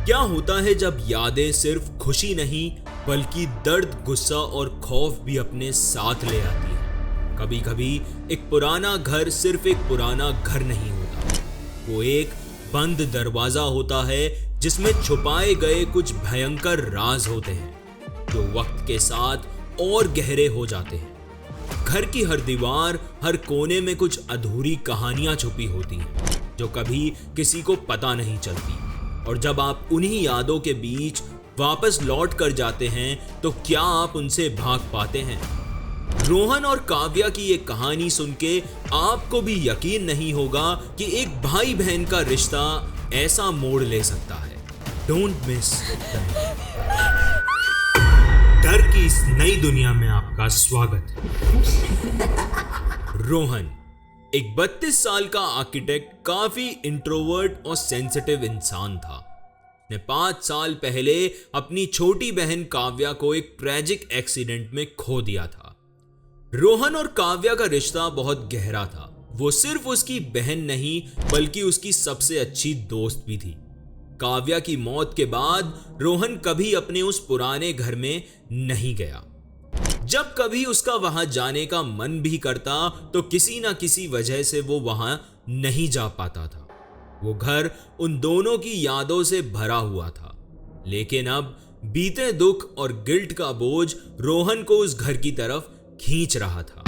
क्या होता है जब यादें सिर्फ खुशी नहीं बल्कि दर्द, गुस्सा और खौफ भी अपने साथ ले आती हैं। कभी कभी एक पुराना घर सिर्फ एक पुराना घर नहीं होता, वो एक बंद दरवाजा होता है जिसमें छुपाए गए कुछ भयंकर राज होते हैं जो वक्त के साथ और गहरे हो जाते हैं। घर की हर दीवार, हर कोने में कुछ अधूरी कहानियां छुपी होती हैं जो कभी किसी को पता नहीं चलती, और जब आप उन्हीं यादों के बीच वापस लौट कर जाते हैं तो क्या आप उनसे भाग पाते हैं? रोहन और काव्या की ये कहानी सुन के आपको भी यकीन नहीं होगा कि एक भाई बहन का रिश्ता ऐसा मोड़ ले सकता है। डोंट मिस डर की इस नई दुनिया में आपका स्वागत है। रोहन एक 32 साल का आर्किटेक्ट, काफी इंट्रोवर्ट और सेंसिटिव इंसान था। ने 5 साल पहले अपनी छोटी बहन काव्या को एक ट्रेजिक एक्सीडेंट में खो दिया था। रोहन और काव्या का रिश्ता बहुत गहरा था। वो सिर्फ उसकी बहन नहीं बल्कि उसकी सबसे अच्छी दोस्त भी थी। काव्या की मौत के बाद रोहन कभी अपने उस पुराने घर में नहीं गया। जब कभी उसका वहां जाने का मन भी करता तो किसी ना किसी वजह से वो वहां नहीं जा पाता था। वो घर उन दोनों की यादों से भरा हुआ था, लेकिन अब बीते दुख और गिल्ट का बोझ रोहन को उस घर की तरफ खींच रहा था।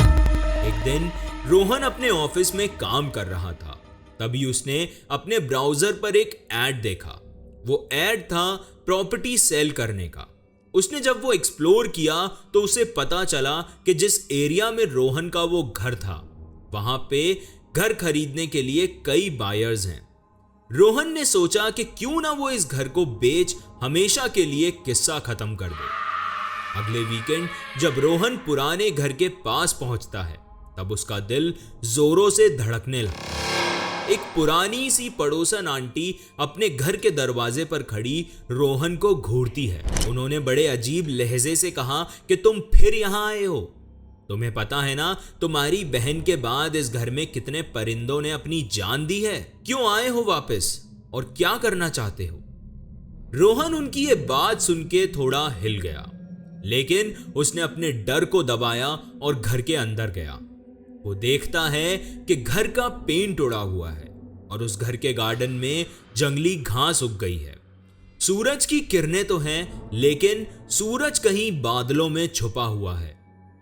एक दिन रोहन अपने ऑफिस में काम कर रहा था, तभी उसने अपने ब्राउजर पर एक ऐड देखा। वो ऐड था प्रॉपर्टी सेल करने का। उसने जब वो एक्सप्लोर किया तो उसे पता चला कि जिस एरिया में रोहन का वो घर था वहां पे घर खरीदने के लिए कई बायर्स हैं। रोहन ने सोचा कि क्यों ना वो इस घर को बेच हमेशा के लिए किस्सा खत्म कर दे। अगले वीकेंड जब रोहन पुराने घर के पास पहुंचता है तब उसका दिल जोरों से धड़कने लगा। एक पुरानी सी पड़ोसन आंटी अपने घर के दरवाजे पर खड़ी रोहन को घूरती है। उन्होंने बड़े अजीब लहजे से कहा कि तुम फिर यहाँ आए हो। तुम्हें पता है ना तुम्हारी बहन के बाद इस घर में कितने परिंदों ने अपनी जान दी है? क्यों आए हो वापस और क्या करना चाहते हो? रोहन उनकी ये बात सुन के थोड़ा हिल गया, लेकिन उसने अपने डर को दबाया और घर के अंदर गया। वो देखता है कि घर का पेंट उड़ा हुआ है और उस घर के गार्डन में जंगली घास उग गई है। सूरज की किरणें तो हैं, लेकिन सूरज कहीं बादलों में छुपा हुआ है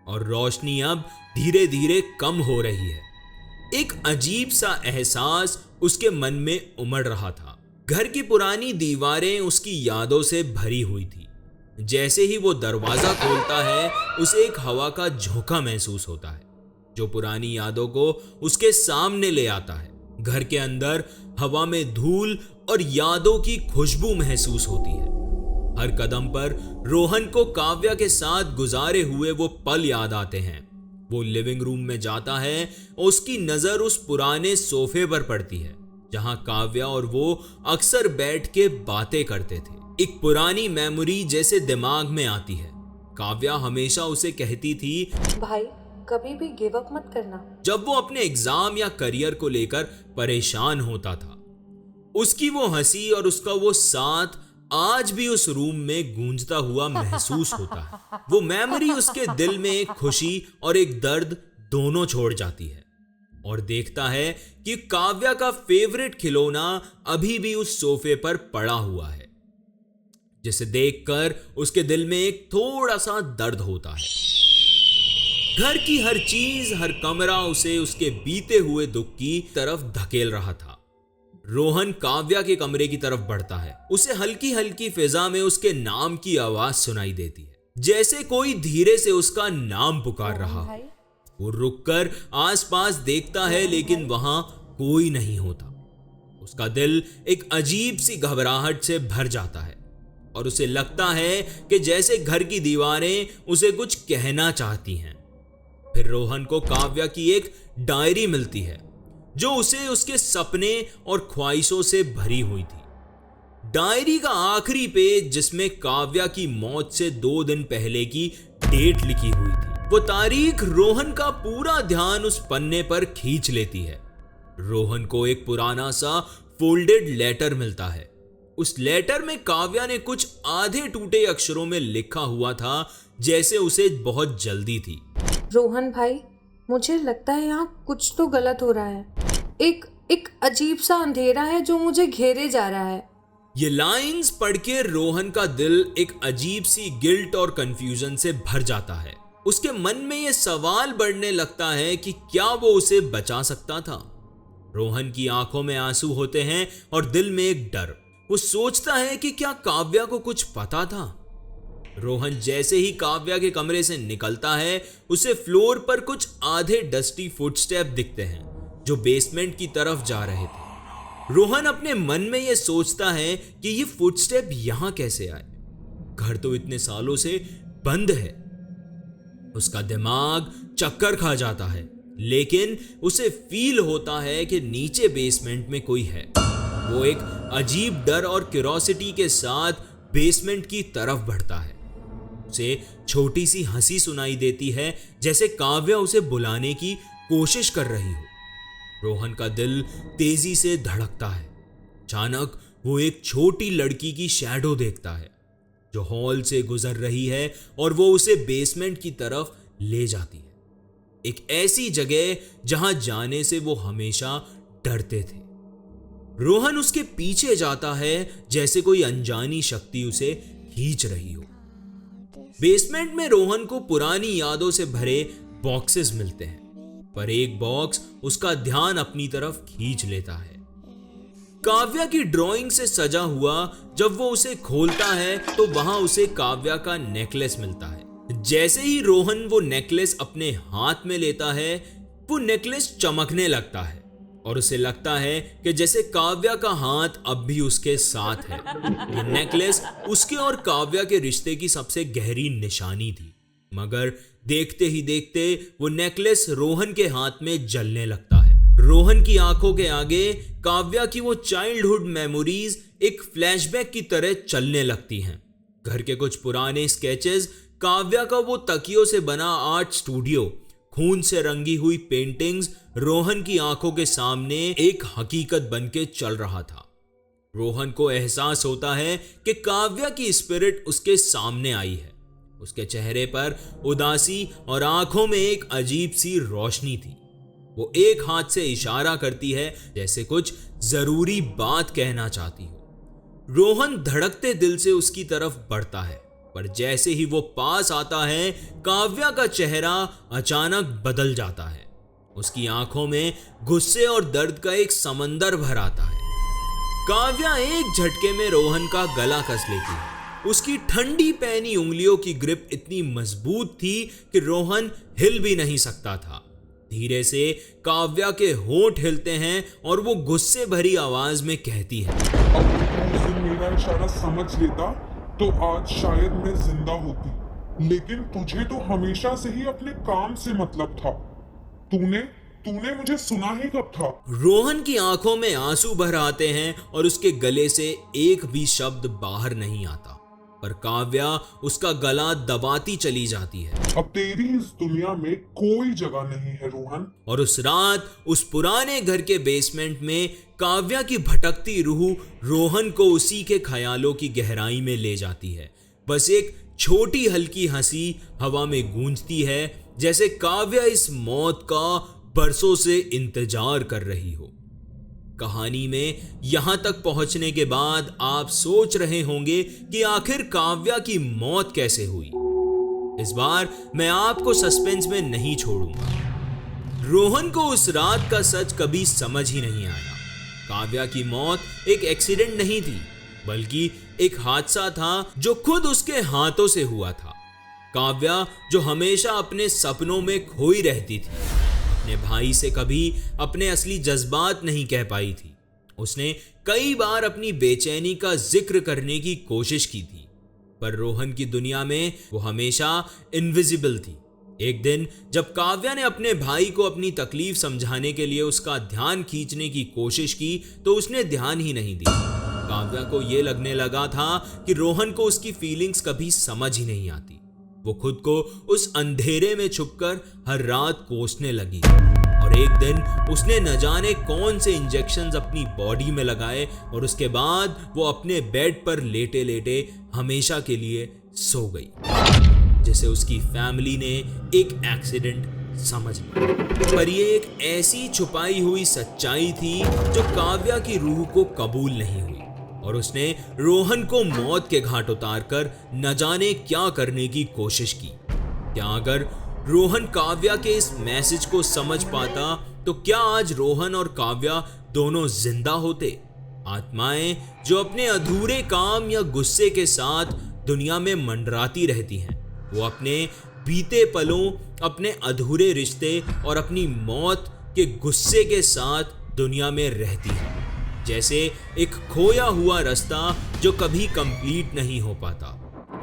और रोशनी अब धीरे धीरे कम हो रही है। एक अजीब सा एहसास उसके मन में उमड़ रहा था। घर की पुरानी दीवारें उसकी यादों से भरी हुई थी। जैसे ही वो दरवाजा खोलता है उसे एक हवा का झोंका महसूस होता है जो पुरानी यादों को उसके सामने ले आता है। घर के अंदर हवा में धूल और यादों की खुशबू महसूस होती है। हर कदम पर रोहन को काव्या के साथ गुजारे हुए वो पल याद आते हैं। वो लिविंग रूम में जाता है और उसकी नजर उस पुराने सोफे पर पड़ती है जहां काव्या और वो अक्सर बैठ के बातें करते थे। एक पुरानी मेमोरी जैसे दिमाग में आती है। काव्या हमेशा उसे कहती थी, भाई कभी भी गिव अप मत करना। जब वो अपने एग्जाम या करियर को लेकर परेशान होता था। उसकी वो हंसी और उसका वो साथ आज भी उस रूम में गूंजता हुआ महसूस होता है। वो मेमोरी उसके दिल में एक खुशी और एक दर्द दोनों छोड़ जाती है और देखता है कि काव्या का फेवरेट खिलौना अभी भी उस सोफे पर पड़ा हुआ है, जिसे देखकर उसके दिल में एक थोड़ा सा दर्द होता है। घर की हर चीज, हर कमरा उसे उसके बीते हुए दुख की तरफ धकेल रहा था। रोहन काव्या के कमरे की तरफ बढ़ता है। उसे हल्की हल्की फिजा में उसके नाम की आवाज सुनाई देती है, जैसे कोई धीरे से उसका नाम पुकार रहा हो। वो रुककर आसपास देखता है, लेकिन वहां कोई नहीं होता। उसका दिल एक अजीब सी घबराहट से भर जाता है और उसे लगता है कि जैसे घर की दीवारें उसे कुछ कहना चाहती हैं। फिर रोहन को काव्या की एक डायरी मिलती है जो उसे उसके सपने और ख्वाहिशों से भरी हुई थी। डायरी का आखिरी पेज, जिसमें काव्या की मौत से 2 दिन पहले की डेट लिखी हुई थी। वो तारीख रोहन का पूरा ध्यान उस पन्ने पर खींच लेती है। रोहन को एक पुराना सा फोल्डेड लेटर मिलता है उस लेटर में काव्या ने कुछ आधे टूटे अक्षरों में लिखा हुआ था, जैसे उसे बहुत जल्दी थी। रोहन भाई, मुझे लगता है यहाँ कुछ तो गलत हो रहा है। एक अजीब सा अंधेरा है जो मुझे घेरे जा रहा है। ये लाइंस पढ़ के रोहन का दिल एक अजीब सी गिल्ट और कंफ्यूजन से भर जाता है। उसके मन में ये सवाल बढ़ने लगता है कि क्या वो उसे बचा सकता था। रोहन की आंखों में आंसू होते हैं और दिल में एक डर। वो सोचता है कि क्या काव्या को कुछ पता था। रोहन जैसे ही काव्या के कमरे से निकलता है, उसे फ्लोर पर कुछ आधे डस्टी फुटस्टेप दिखते हैं जो बेसमेंट की तरफ जा रहे थे। रोहन अपने मन में यह सोचता है कि ये फुटस्टेप यहां कैसे आए। घर तो इतने सालों से बंद है। उसका दिमाग चक्कर खा जाता है, लेकिन उसे फील होता है कि नीचे बेसमेंट में कोई है। वो एक अजीब डर और क्यूरोसिटी के साथ बेसमेंट की तरफ बढ़ता है। उसे छोटी सी हंसी सुनाई देती है, जैसे काव्या उसे बुलाने की कोशिश कर रही हो। रोहन का दिल तेजी से धड़कता है। अचानक वो एक छोटी लड़की की शैडो देखता है जो हॉल से गुजर रही है और वो उसे बेसमेंट की तरफ ले जाती है, एक ऐसी जगह जहां जाने से वो हमेशा डरते थे। रोहन उसके पीछे जाता है, जैसे कोई अनजानी शक्ति उसे खींच रही हो। बेसमेंट में रोहन को पुरानी यादों से भरे बॉक्सेस मिलते हैं, पर एक बॉक्स उसका ध्यान अपनी तरफ खींच लेता है। काव्या की ड्राइंग से सजा हुआ। जब वो उसे खोलता है तो वहां उसे काव्या का नेकलेस मिलता है। जैसे ही रोहन वो नेकलेस अपने हाथ में लेता है, वो नेकलेस चमकने लगता है और उसे लगता है कि जैसे काव्या का हाथ अब भी उसके साथ है। ये नेकलेस उसके और काव्या के रिश्ते की सबसे गहरी निशानी थी, मगर देखते ही देखते वो नेकलेस रोहन के हाथ में जलने लगता है। रोहन की आंखों के आगे काव्या की वो चाइल्डहुड मेमोरीज एक फ्लैशबैक की तरह चलने लगती हैं। घर के कुछ पुराने स्केचेस, काव्या का वो तकियों से बना आर्ट स्टूडियो, खून से रंगी हुई पेंटिंग्स रोहन की आंखों के सामने एक हकीकत बनके चल रहा था। रोहन को एहसास होता है कि काव्या की स्पिरिट उसके सामने आई है। उसके चेहरे पर उदासी और आंखों में एक अजीब सी रोशनी थी। वो एक हाथ से इशारा करती है, जैसे कुछ जरूरी बात कहना चाहती हो। रोहन धड़कते दिल से उसकी तरफ बढ़ता है, पर जैसे ही वो पास आता है, काव्या का चेहरा अचानक बदल जाता है। उसकी आंखों में गुस्से और दर्द का एक समंदर भर आता है। काव्या एक झटके में रोहन का गला कस लेती है। उसकी ठंडी पैनी उंगलियों की ग्रिप इतनी मजबूत थी कि रोहन हिल भी नहीं सकता था। धीरे से काव्या के होंठ हिलते हैं और वो गुस्से भरी आवाज में कहती है, अगर मेरा इशारा समझ लेता तो आज शायद मैं जिंदा होती, लेकिन तुझे तो हमेशा से ही अपने काम से मतलब था। तूने मुझे सुना ही कब था? रोहन की आंखों में आंसू भर आते हैं और उसके गले से एक भी शब्द बाहर नहीं आता, पर काव्या उसका गला दबाती चली जाती है। अब तेरी इस दुनिया में कोई जगह नहीं है रोहन। और उस रात उस पुराने घर के बेसमेंट में काव्या की भटकती रूह रोहन को उसी के ख्यालों की गहराई में ले जाती है। बस एक छोटी हल्की हंसी हवा में गूंजती है, जैसे काव्या इस मौत का बरसों से इंतजार कर रही हो। कहानी में यहां तक पहुंचने के बाद आप सोच रहे होंगे कि आखिर काव्या की मौत कैसे हुई। इस बार मैं आपको सस्पेंस में नहीं छोड़ूंगा। रोहन को उस रात का सच कभी समझ ही नहीं आया। काव्या की मौत एक एक्सीडेंट नहीं थी, बल्कि एक हादसा था जो खुद उसके हाथों से हुआ था। काव्या जो हमेशा अपने सपनों में खोई रहती थी, अपने भाई से कभी अपने असली जज्बात नहीं कह पाई थी। उसने कई बार अपनी बेचैनी का जिक्र करने की कोशिश की थी, पर रोहन की दुनिया में वो हमेशा इनविजिबल थी। एक दिन जब काव्या ने अपने भाई को अपनी तकलीफ समझाने के लिए उसका ध्यान खींचने की कोशिश की, तो उसने ध्यान ही नहीं दी। काव्या को यह लगने लगा था कि रोहन को उसकी फीलिंग्स कभी समझ ही नहीं आती। वो खुद को उस अंधेरे में छुपकर हर रात कोसने लगी और और एक दिन उसने न जाने कौन से इंजेक्शंस अपनी बॉडी में लगाए और उसके बाद वो अपने बेड पर लेटे लेटे हमेशा के लिए सो गई, जिसे उसकी फैमिली ने एक एक्सीडेंट समझ लिया। पर ये एक ऐसी छुपाई हुई सच्चाई थी जो काव्या की रूह को कबूल नहीं हुई और उसने रोहन को मौत के घाट उतारकर न जाने क्या करने की कोशिश की। क्या अगर रोहन काव्या के इस मैसेज को समझ पाता तो क्या आज रोहन और काव्या दोनों जिंदा होते? आत्माएं जो अपने अधूरे काम या गुस्से के साथ दुनिया में मंडराती रहती हैं, वो अपने बीते पलों, अपने अधूरे रिश्ते और अपनी मौत के गुस्से के साथ दुनिया में रहती हैं, जैसे एक खोया हुआ रास्ता जो कभी कंप्लीट नहीं हो पाता।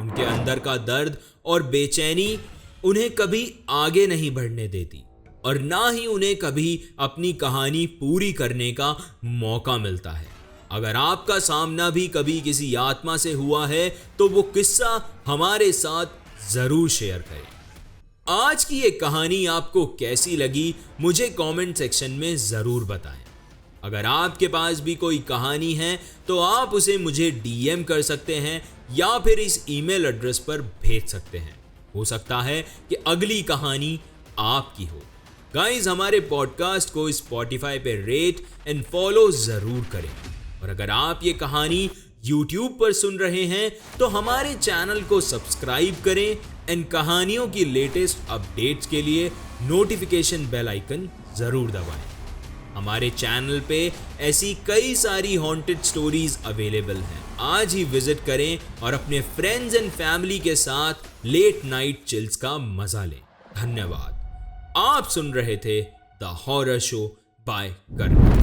उनके अंदर का दर्द और बेचैनी उन्हें कभी आगे नहीं बढ़ने देती और ना ही उन्हें कभी अपनी कहानी पूरी करने का मौका मिलता है। अगर आपका सामना भी कभी किसी आत्मा से हुआ है तो वो किस्सा हमारे साथ जरूर शेयर करें। आज की ये कहानी आपको कैसी लगी मुझे कमेंट सेक्शन में जरूर बताएं। अगर आपके पास भी कोई कहानी है तो आप उसे मुझे डीएम कर सकते हैं या फिर इस ईमेल एड्रेस पर भेज सकते हैं। हो सकता है कि अगली कहानी आपकी हो। गाइस, हमारे पॉडकास्ट को स्पॉटिफाई पे रेट एंड फॉलो जरूर करें और अगर आप ये कहानी YouTube पर सुन रहे हैं तो हमारे चैनल को सब्सक्राइब करें एंड कहानियों की लेटेस्ट अपडेट्स के लिए नोटिफिकेशन बेल आइकन जरूर दबाएं। हमारे चैनल पे ऐसी कई सारी हॉन्टेड स्टोरीज अवेलेबल हैं। आज ही विजिट करें और अपने फ्रेंड्स एंड फैमिली के साथ लेट नाइट चिल्स का मजा लें। धन्यवाद। आप सुन रहे थे द हॉरर शो बाय कर्म।